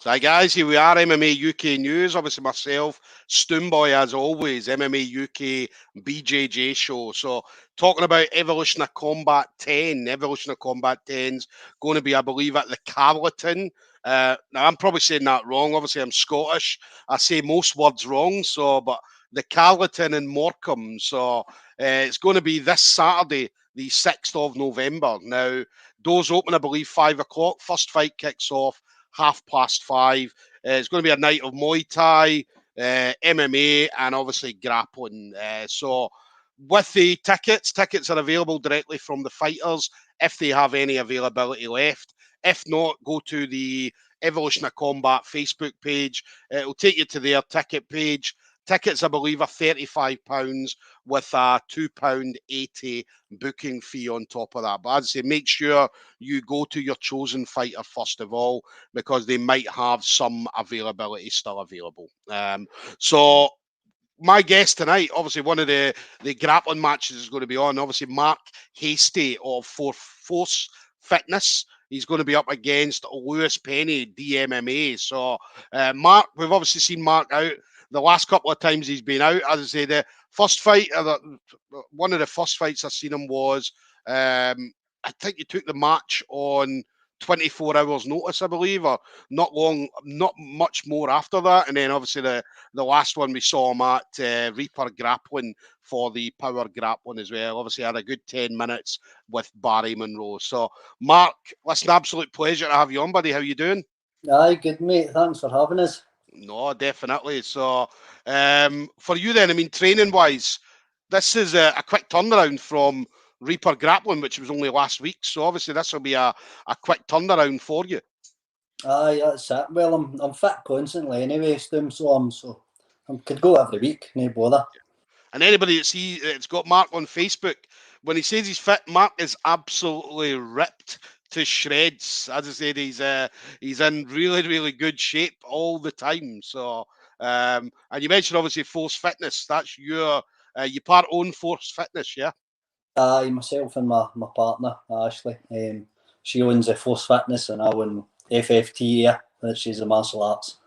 So, hi guys, here we are, MMA UK News. Obviously, myself, Stoomboy, as always, MMA UK BJJ show. So, talking about Evolution of Combat 10. Evolution of Combat 10's going to be, I believe, at the Carleton. Now, I'm probably saying that wrong. Obviously, I'm Scottish. I say most words wrong. So, but the Carleton in Morecambe. So, it's going to be this Saturday, the 6th of November. Now, doors open, I believe, 5 o'clock. First fight kicks off 5:30. It's going to be a night of Muay Thai, MMA, and obviously grappling. So with the tickets are available directly from the fighters if they have any availability left. If not, go to the Evolution of Combat Facebook page. It'll take you to their ticket page. Tickets, I believe, are £35 with a £2.80 booking fee on top of that. But as I say, make sure you go to your chosen fighter first of all, because they might have some availability still available. So my guest tonight, obviously one of the grappling matches is going to be on. Obviously, Mark Hastie of Force Fitness. He's going to be up against Lewis Penny, DMMA. So, Mark, we've obviously seen Mark out the last couple of times he's been out. As I say, the first fight, one of the first fights I've seen him was, I think he took the match on 24 hours notice, I believe, or not much more after that. And then obviously the last one we saw him at Reaper Grappling for the Power Grappling as well. Obviously had a good 10 minutes with Barry Monroe. So, Mark, listen, absolute pleasure to have you on, buddy. How you doing? Aye, good, mate. Thanks for having us. No, definitely. So, for you then, I mean, training-wise, this is a quick turnaround from Reaper Grappling, which was only last week. So, obviously, this will be a quick turnaround for you. Aye, that's it. Well, I'm fit constantly anyway, so I could go every week, no bother. And anybody that's got Mark on Facebook, when he says he's fit, Mark is absolutely ripped to shreds. As I said, he's in really, really good shape all the time. So, and you mentioned obviously Force Fitness. That's you part own Force Fitness, yeah? Aye, myself and my partner Ashley. She owns a Force Fitness, and I own FFT, which is the martial arts.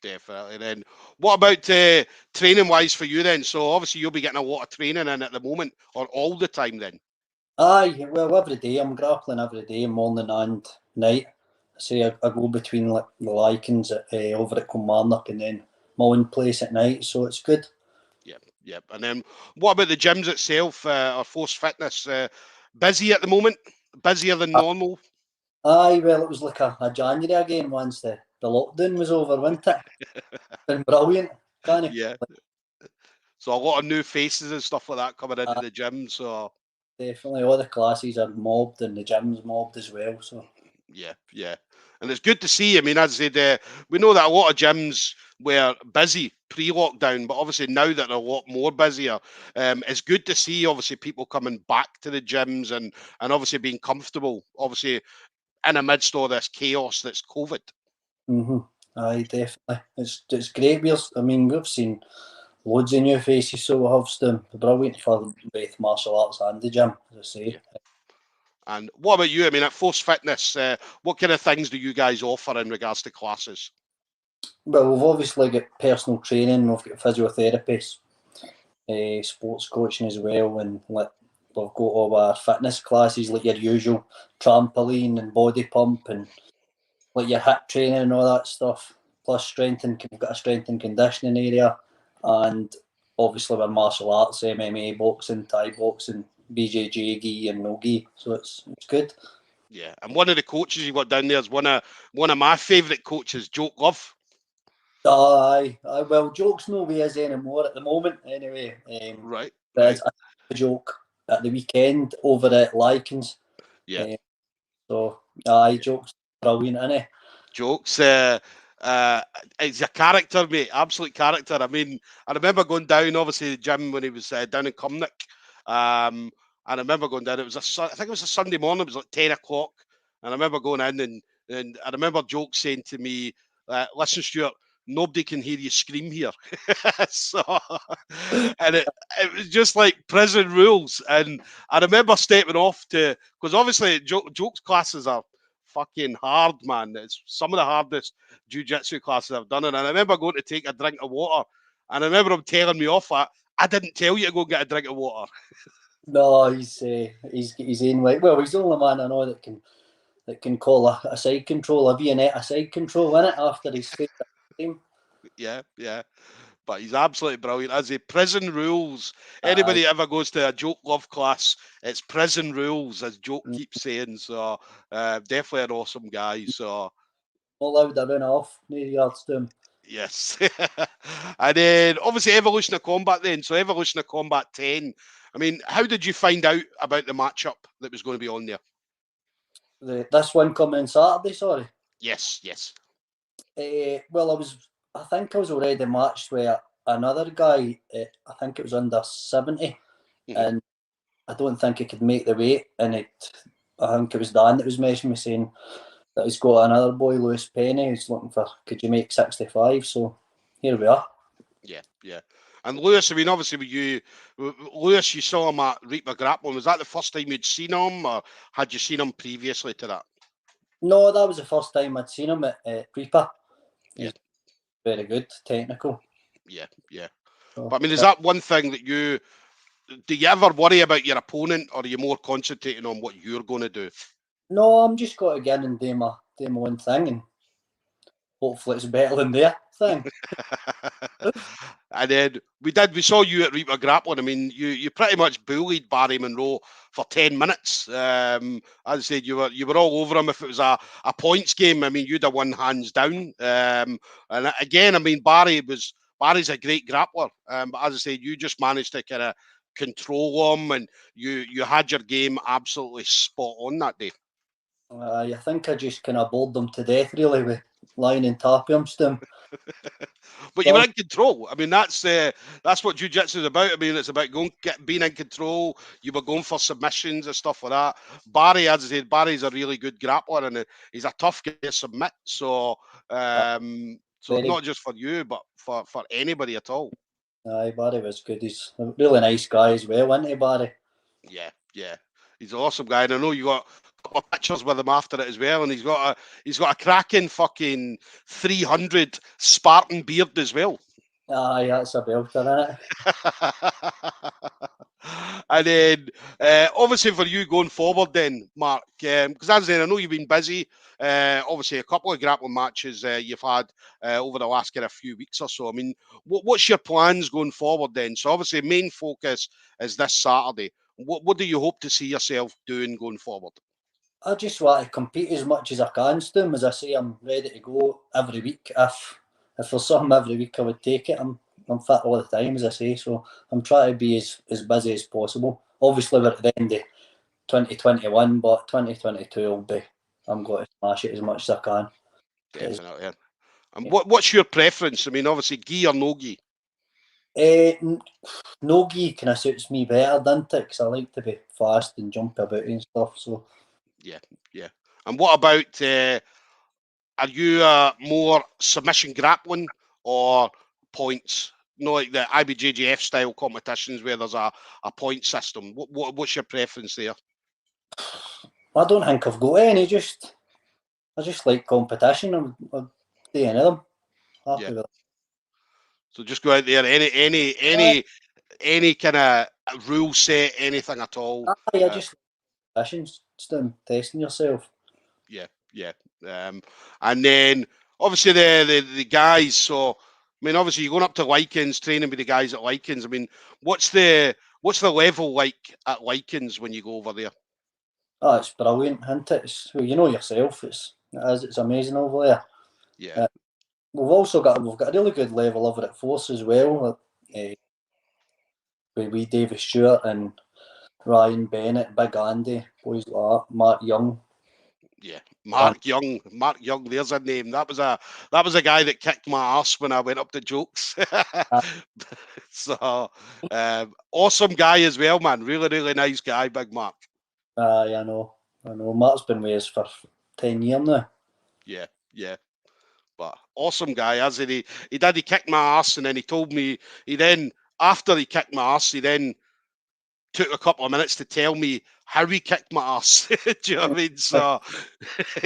Definitely. Then, what about training wise for you then? So obviously you'll be getting a lot of training in at the moment, or all the time then. Aye, well, every day I'm grappling every day, morning and night. I go between like the Lycans over at Kilmarnock and then my own place at night, so it's good. Yep. And then what about the gyms itself, or Force Fitness? Busy at the moment? Busier than normal? Aye, well, it was like a January again once the lockdown was over, wasn't it? Been brilliant, can't it? Yeah. So a lot of new faces and stuff like that coming into the gym. So definitely, all the classes are mobbed and the gym's mobbed as well. So yeah. And it's good to see. I mean, as I said, we know that a lot of gyms were busy pre-lockdown, but obviously now that they're a lot more busier, it's good to see obviously people coming back to the gyms and obviously being comfortable, obviously in amidst all this chaos that's COVID. Aye, definitely. It's great. We've seen loads of new faces, so we have them. Brilliant for both martial arts and the gym, as I say. Yeah. And what about you? I mean, at Force Fitness, what kind of things do you guys offer in regards to classes? Well, we've obviously got personal training, we've got physiotherapists, sports coaching as well, and we've got all our fitness classes, like your usual trampoline and body pump and like your hip training and all that stuff. Plus we've got a strength and conditioning area, and obviously our martial arts, MMA, boxing, Thai boxing, BJJ, gi and no gi. So it's good. Yeah, and one of the coaches you got down there is one of my favourite coaches, Joke Love. Aye. Well, Joke's no way is anymore at the moment, anyway. Right. There's a Joke at the weekend over at Lycans. Yeah. So, aye, Joke's brilliant, isn't he? Joke's he's a character, mate. Absolute character. I mean, I remember going down, obviously, the gym when he was down in Cumnock. And I remember going down. I think it was a Sunday morning. It was like 10 o'clock. And I remember going in and I remember Joke saying to me, "Listen, Stuart, nobody can hear you scream here." So, and it was just like prison rules. And I remember stepping off because obviously Joke's classes are fucking hard, man. It's some of the hardest jiu-jitsu classes I've done. And I remember going to take a drink of water, and I remember him telling me off that I didn't tell you to go get a drink of water. No, he's got his own way. Well, he's the only man I know that can call a side control, a vignette, a side control in it after his favourite team. Yeah, yeah. But he's absolutely brilliant. As a prison rules, Aye. anybody ever goes to a Joke Love class, it's prison rules, as Joke keeps saying. So definitely an awesome guy. So Not allowed to run off, near yards to him. yes. And then obviously Evolution of Combat then. So Evolution of Combat 10. I mean, how did you find out about the matchup that was going to be on there? This one coming on Saturday, sorry. Yes, yes. Well, I think I was already matched with another guy. I think it was under 70, and I don't think he could make the weight. And I think it was Dan that was messaging me saying that he's got another boy, Lewis Penny, who's looking for, could you make 65? So here we are. Yeah, yeah. And Lewis, I mean, obviously, Lewis, you saw him at Reaper Grappling. Was that the first time you'd seen him, or had you seen him previously to that? No, that was the first time I'd seen him at Reaper. Yeah. Very good, technical. Yeah, yeah. So, but I mean, is that one thing that do you ever worry about your opponent, or are you more concentrating on what you're going to do? No, I'm just got to get in and do my own thing, and hopefully it's better than their thing. And then we saw you at Reaper Grappling. I mean, you pretty much bullied Barry Monroe for 10 minutes. As I said, you were all over him. If it was a points game, I mean, you'd have won hands down. And again, I mean, Barry's a great grappler. But as I said, you just managed to kind of control him, and you had your game absolutely spot on that day. I think I just kind of bored them to death, really, with lying and tapping them. But you were in control. I mean, that's what jiu-jitsu is about. I mean, it's about being in control. You were going for submissions and stuff like that. Barry, as I said, Barry's a really good grappler, and he's a tough guy to submit. So, not just for you, but for anybody at all. Aye, Barry was good. He's a really nice guy as well, isn't he, Barry? Yeah, yeah. He's an awesome guy, and I know you got a couple of pictures with him after it as well. And he's got a cracking fucking 300 Spartan beard as well. Aye, that's a belter, innit? And then, obviously, for you going forward, then Mark, because as I said, I know you've been busy. Obviously, a couple of grappling matches you've had over the last kind of few weeks or so. I mean, what's your plans going forward then? So, obviously, main focus is this Saturday. What do you hope to see yourself doing going forward? I just want to compete as much as I can, Stu. As I say, I'm ready to go every week. If there's something every week, I would take it. I'm fit all the time, as I say, so I'm trying to be as busy as possible. Obviously, we're at the end of 2021, but 2022 I'm going to smash it as much as I can. Definitely. And what's your preference? I mean, obviously, gi or no gi? No gi kind of suits me better, doesn't it? Because I like to be fast and jump about and stuff. So yeah. And what about? Are you more submission grappling or points? Like the IBJJF style competitions where there's a point system. What's your preference there? I don't think I've got any. I just like competition. I'll do any of them. Happy with it. So just go out there, any kind of rule set, anything at all. I just competitions, just testing yourself. Yeah. And then obviously the guys. So I mean, obviously you're going up to Likens, training with the guys at Likens. I mean, what's the level like at Likens when you go over there? Oh, it's brilliant, isn't it? Well, you know yourself. It's amazing over there. Yeah. We've got a really good level over at Force as well. With David Stewart and Ryan Bennett, Big Andy, boys like that, Mark Young. Yeah, Mark Young. There's a name. That was a guy that kicked my ass when I went up to Jokes. So awesome guy as well, man. Really, really nice guy, Big Mark. I know. Mark's been with us for 10 years now. Yeah. But awesome guy, as he kicked my ass, and then he told me after he kicked my ass, he then took a couple of minutes to tell me how he kicked my ass. Do you know what I mean? So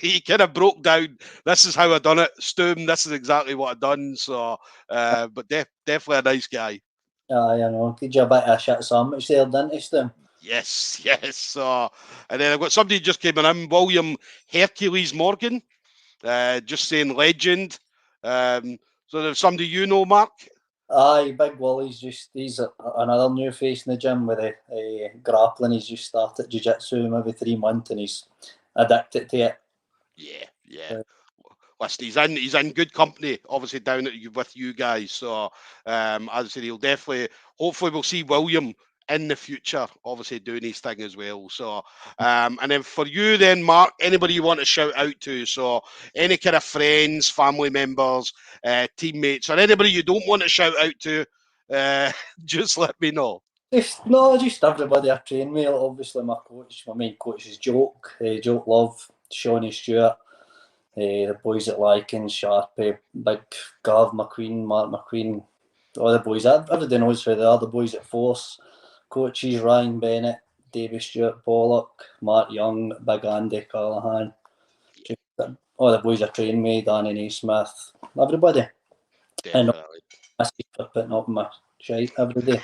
he kind of broke down, this is how I done it, Stoom, this is exactly what I done. So, but definitely a nice guy. I know. Did you a bit of a shit sandwich there, didn't you, Stu? Yes, yes. So, and then I've got somebody just came in, William Hercules Morgan, just saying legend. So there's somebody you know, Mark? Aye, Big Wally's he's another new face in the gym with grappling. He's just started jiu-jitsu maybe 3 months and he's addicted to it. Yeah, yeah. Listen, he's in good company, obviously down with you guys. So as I said, he'll definitely, hopefully, we'll see William in the future, obviously doing his thing as well. So and then for you, then Mark, anybody you want to shout out to? So any kind of friends, family members, teammates, or anybody you don't want to shout out to, just let me know. Just everybody I train with. Obviously, my main coach is Joke, Joke Love, Shawnee Stewart, the boys at Lycan, Sharpie, Big Gav McQueen, Mark McQueen, all the boys. Everybody knows who they are. The boys at Force, coaches Ryan Bennett, Davy Stewart, Pollock, Mark Young, Big Andy Callahan. Just, all the boys I train with, Danny Naismith, everybody. Definitely. And I putting up my shite every day.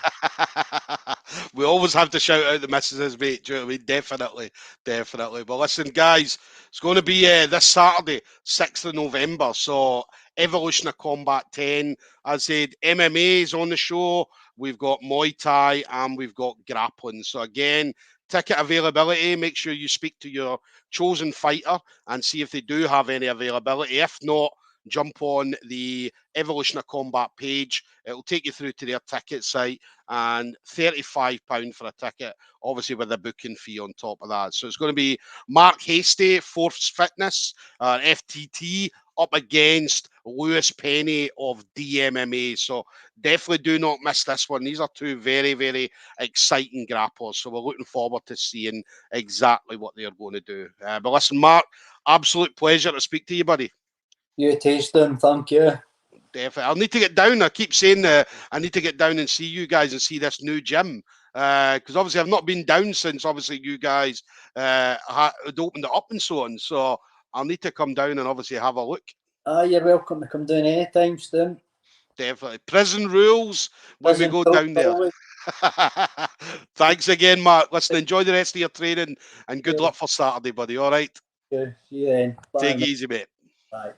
We always have to shout out the misses, mate. Do you know what I mean? Definitely, definitely. But listen, guys, it's going to be this Saturday, 6th of November. So, Evolution of Combat 10. As I said, MMA is on the show. We've got Muay Thai and we've got grappling. So, again, ticket availability, make sure you speak to your chosen fighter and see if they do have any availability. If not, jump on the Evolution of Combat page. It'll take you through to their ticket site, and £35 for a ticket, obviously with a booking fee on top of that. So it's going to be Mark Hastie, Force Fitness, FTT, up against Lewis Penny of DMMA. So definitely do not miss this one. These are two very, very exciting grapplers. So we're looking forward to seeing exactly what they're going to do. But listen, Mark, absolute pleasure to speak to you, buddy. You taste them, thank you. Definitely. I'll need to get down. I keep saying I need to get down and see you guys and see this new gym. Because obviously I've not been down since obviously you guys had opened it up and so on. So I'll need to come down and obviously have a look. You're welcome to come down anytime, Stu. Definitely. Prison rules when we go down there. Thanks again, Mark. Listen, enjoy the rest of your training and good luck for Saturday, buddy. All right. See you then. Bye. Take it easy, mate. Bye.